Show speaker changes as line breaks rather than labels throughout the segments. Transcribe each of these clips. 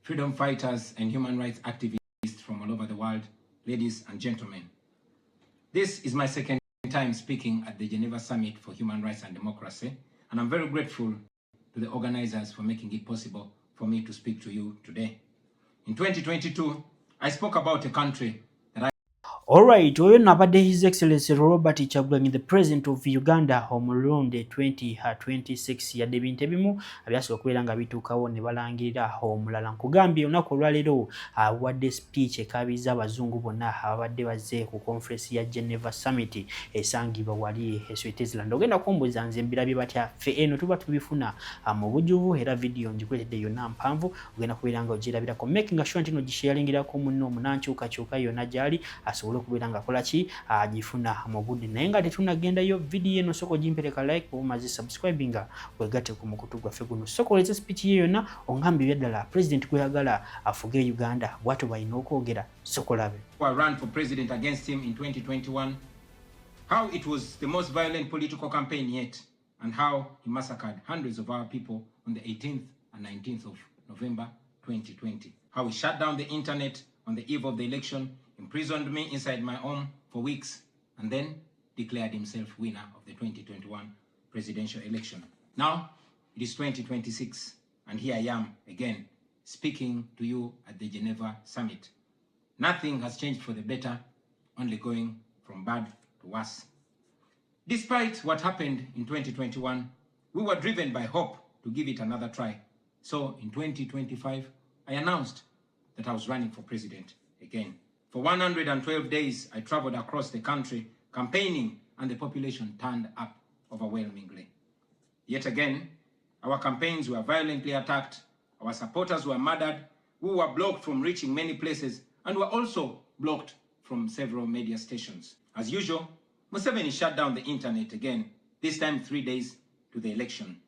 freedom fighters and human rights activists from all over the world, ladies and gentlemen. This is my second time speaking at the Geneva Summit for Human Rights and Democracy, and I'm very grateful to the organizers for making it possible for me to speak to you today. In 2022, I spoke about a country that
Alright, oyo nabadde His Excellency Robert Kyagulanyi, the President of Uganda omulonde 2026 yadde ebintu ebimu byasobola okubeera nga bituukawo ne balangirira omulala. Nkugambye olunaku olwaleero awadde speech ekaabizza abazungu bonna ababadde bazze ku conference ya Geneva Summit esangibwa wali e Switzerland. Ogenda kumbuuza nze mbirabye batya? Ffe eno tuba tubifuna mu bujjuvu era video ngikuletedde yonna mpanvu, ogenda kubeera nga ogirabirako, making sure nti no gisharingirako munno omunankyukakyuka yonna gyali asobola okubeera nga akola ki agifuna mu budde. Naye nga tetunagendayo video eno soko gimpereka like obumaze subscribinga wegatte ku mukutu gwaffe guno. Soko oleze speech ye yonna ongambye byaddala president gweyagala afuge Uganda bw'atyo balina okwogera. Soko labe.
I ran for president against him in 2021, how it was the most violent political campaign yet, and how he massacred hundreds of our people on the 18th and 19th of November 2020. How he shut down the internet on the eve of the election, imprisoned me inside my home for weeks, and then declared himself winner of the 2021 presidential election. Now, it is 2026, and here I am again, speaking to you at the Geneva Summit. Nothing has changed for the better, only going from bad to worse. Despite what happened in 2021, we were driven by hope to give it another try. So in 2025, I announced that I was running for president again. For 112 days, I traveled across the country campaigning, and the population turned up overwhelmingly. Yet again, our campaigns were violently attacked, our supporters were murdered, we were blocked from reaching many places, and were also blocked from several media stations. As usual, Museveni shut down the internet again, this time 3 days to the election.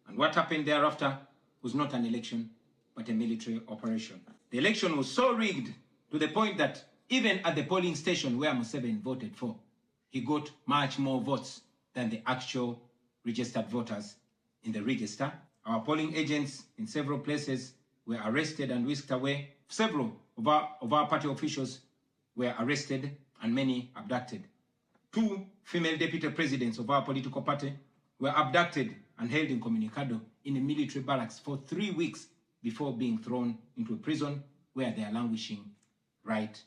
And what happened thereafter was not an election, but a military operation. The election was so rigged to the point that even at the polling station where Museveni voted for, he got much more votes than the actual registered voters in the register. Our polling agents in several places were arrested and whisked away. Several of our party officials were arrested and many abducted. 2 female deputy presidents of our political party were abducted and held incommunicado in a military barracks for 3 weeks before being thrown into a prison where they are languishing right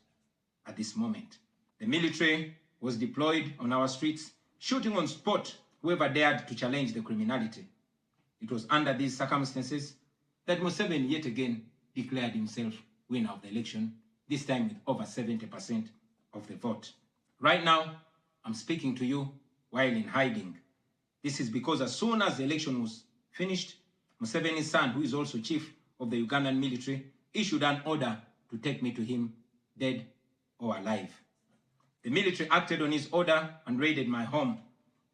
at this moment. The military was deployed on our streets, shooting on spot whoever dared to challenge the criminality. It was under these circumstances that Museveni yet again declared himself winner of the election, this time with over 70% of the vote. Right now, I'm speaking to you while in hiding. This is because as soon as the election was finished, Museveni's son, who is also chief of the Ugandan military, issued an order to take me to him, dead or alive. The military acted on his order and raided my home.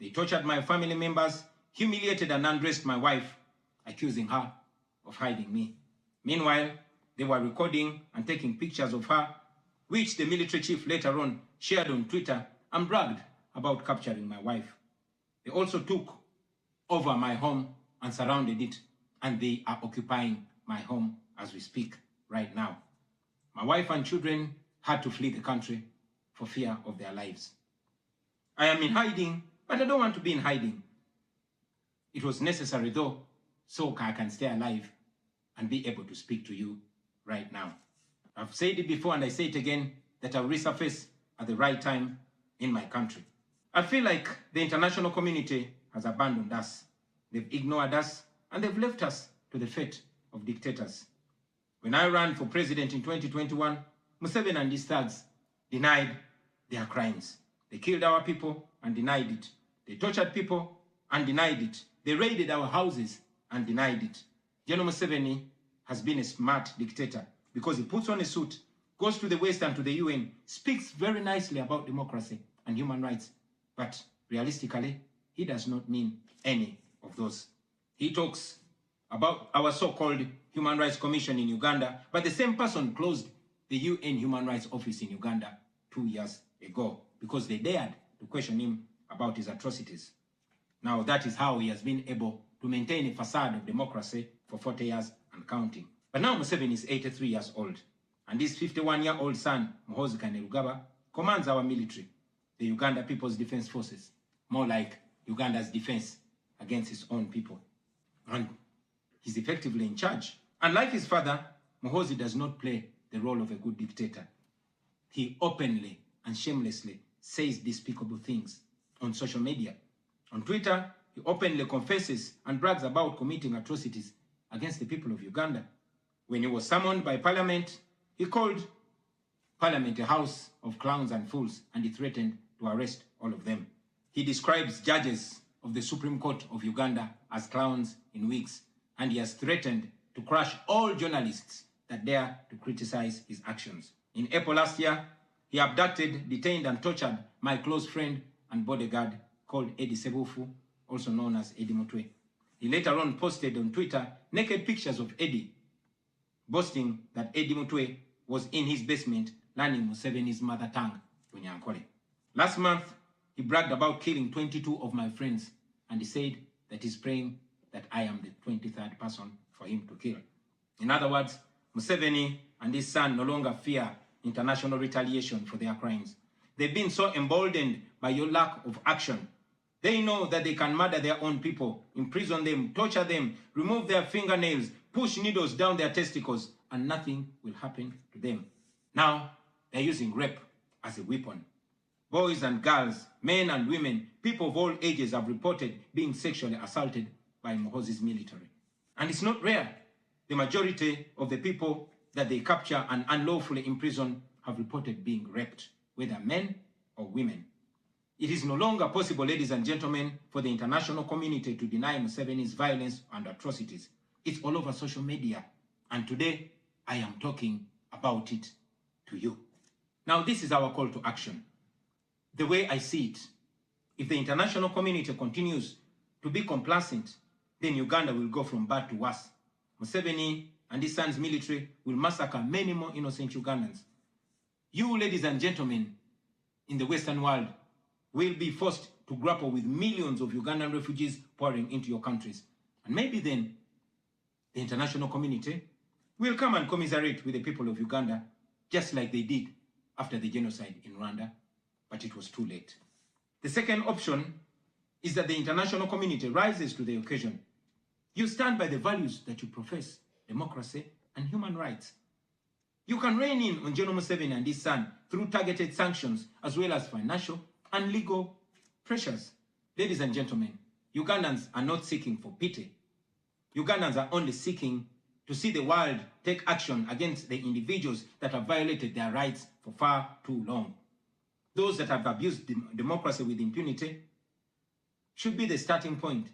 They tortured my family members, humiliated and undressed my wife, accusing her of hiding me. Meanwhile, they were recording and taking pictures of her, which the military chief later on shared on Twitter and bragged about capturing my wife. They also took over my home and surrounded it, and they are occupying my home as we speak right now. My wife and children had to flee the country for fear of their lives. I am in hiding, but I don't want to be in hiding. It was necessary though, so I can stay alive and be able to speak to you right now. I've said it before and I say it again, that I'll resurface at the right time in my country. I feel like the international community has abandoned us. They've ignored us and they've left us to the fate of dictators. When I ran for president in 2021, Museveni and his thugs denied their crimes. They killed our people and denied it. They tortured people and denied it. They raided our houses and denied it. General Museveni has been a smart dictator because he puts on a suit, goes to the West and to the UN, speaks very nicely about democracy and human rights, but realistically, he does not mean any of those. He talks about our so-called Human Rights Commission in Uganda, but the same person closed the UN Human Rights Office in Uganda 2 years ago because they dared to question him about his atrocities. Now that is how he has been able to maintain a facade of democracy for 40 years and counting. But now Museveni is 83 years old, and his 51-year-old son, Muhoozi Kainerugaba, commands our military, the Uganda People's Defense Forces, more like Uganda's defense against its own people. And he's effectively in charge. Unlike his father, Muhoozi does not play the role of a good dictator. He openly and shamelessly says despicable things on social media. On Twitter, he openly confesses and brags about committing atrocities against the people of Uganda. When he was summoned by Parliament, he called Parliament a house of clowns and fools, and he threatened to arrest all of them. He describes judges of the Supreme Court of Uganda as clowns in wigs, and he has threatened to crush all journalists that dare to criticize his actions. In April last year, he abducted, detained, and tortured my close friend and bodyguard called Eddie Sebufu, also known as Eddie Mutwe. He later on posted on Twitter naked pictures of Eddie, boasting that Eddie Mutwe was in his basement learning Museveni's mother tongue, Runyankole. Last month, he bragged about killing 22 of my friends, and he said that he's praying that I am the 23rd person for him to kill. In other words, Museveni and his son no longer fear international retaliation for their crimes. They've been so emboldened by your lack of action. They know that they can murder their own people, imprison them, torture them, remove their fingernails, push needles down their testicles, and nothing will happen to them. Now, they're using rape as a weapon. Boys and girls, men and women, people of all ages have reported being sexually assaulted by Muhoozi's military. And it's not rare. The majority of the people that they capture and unlawfully imprison have reported being raped, whether men or women. It is no longer possible, ladies and gentlemen, for the international community to deny Museveni's violence and atrocities. It's all over social media. And today, I am talking about it to you. Now, this is our call to action. The way I see it, if the international community continues to be complacent, then Uganda will go from bad to worse. Museveni and his son's military will massacre many more innocent Ugandans. You, ladies and gentlemen, in the Western world, will be forced to grapple with millions of Ugandan refugees pouring into your countries. And maybe then, the international community will come and commiserate with the people of Uganda, just like they did after the genocide in Rwanda, but it was too late. The second option is that the international community rises to the occasion. You stand by the values that you profess, democracy and human rights. You can rein in on General Museveni and his son through targeted sanctions, as well as financial and legal pressures. Ladies and gentlemen, Ugandans are not seeking for pity. Ugandans are only seeking to see the world take action against the individuals that have violated their rights for far too long. Those that have abused democracy with impunity should be the starting point.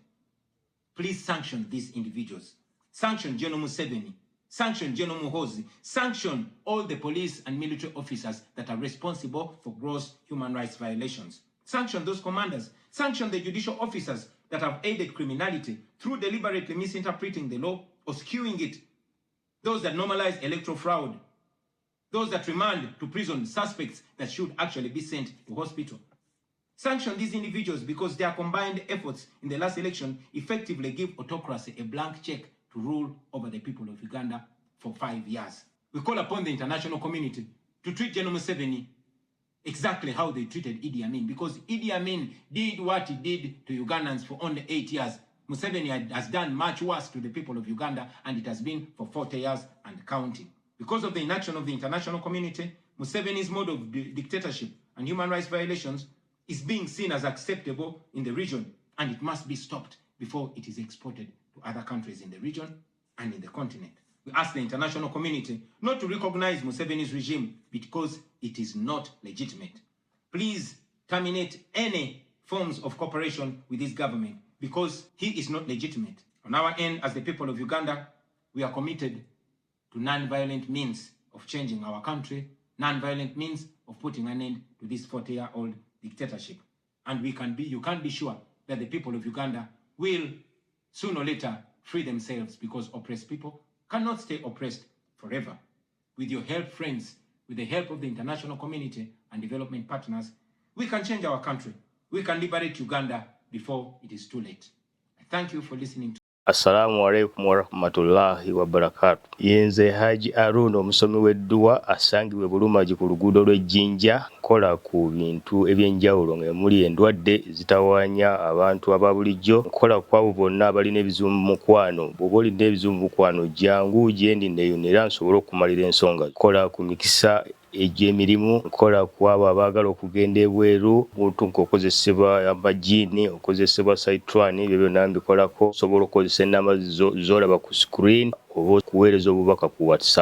Please sanction these individuals. Sanction General Museveni. Sanction General Muhoozi. Sanction all the police and military officers that are responsible for gross human rights violations. Sanction those commanders. Sanction the judicial officers that have aided criminality through deliberately misinterpreting the law or skewing it. Those that normalize electoral fraud. Those that remand to prison suspects that should actually be sent to hospital. Sanction these individuals because their combined efforts in the last election effectively give autocracy a blank check to rule over the people of Uganda for 5 years. We call upon the international community to treat General Museveni exactly how they treated Idi Amin, because Idi Amin did what he did to Ugandans for only 8 years. Museveni has done much worse to the people of Uganda, and it has been for 40 years and counting. Because of the inaction of the international community, Museveni's mode of dictatorship and human rights violations is being seen as acceptable in the region, and it must be stopped before it is exported to other countries in the region and in the continent. We ask the international community not to recognize Museveni's regime because it is not legitimate. Please terminate any forms of cooperation with this government because he is not legitimate. On our end, as the people of Uganda, we are committed to non-violent means of changing our country, non-violent means of putting an end to this 40-year-old dictatorship. And you can be sure that the people of Uganda will sooner or later free themselves, because oppressed people cannot stay oppressed forever. With your help, friends, with the help of the international community and development partners, we can change our country. We can liberate Uganda before it is too late. I thank you for listening to
Assalamu alaikum wa rahmatullahi wa barakatuh. Yenze Haji Aruno omusomi w'edduwa asangibwe Bulumagi ku luguudo lw'Ejjinja nkola ku bintu ebyenjawulo ng'emuli endwadde zitawaanya abantu aba bulijjo. Nkola ku abo bonna abalina ebizibu mu mukwano. Bw'oba olina ebizibu mu mukwano jjangu gyendi neeyonera nsobole okumalira ensonga. Nkola ku mikisa egy'emirimu, nkola ku abo abaagala okugenda ebweru, omuntu ng'okozesebwa amajiini, okozesebwa saitwani, ebyo byonna mbikolako. Osobola okukozesa ennamba z'olaba ku screen oba okuweereza obubaka ku WhatsApp.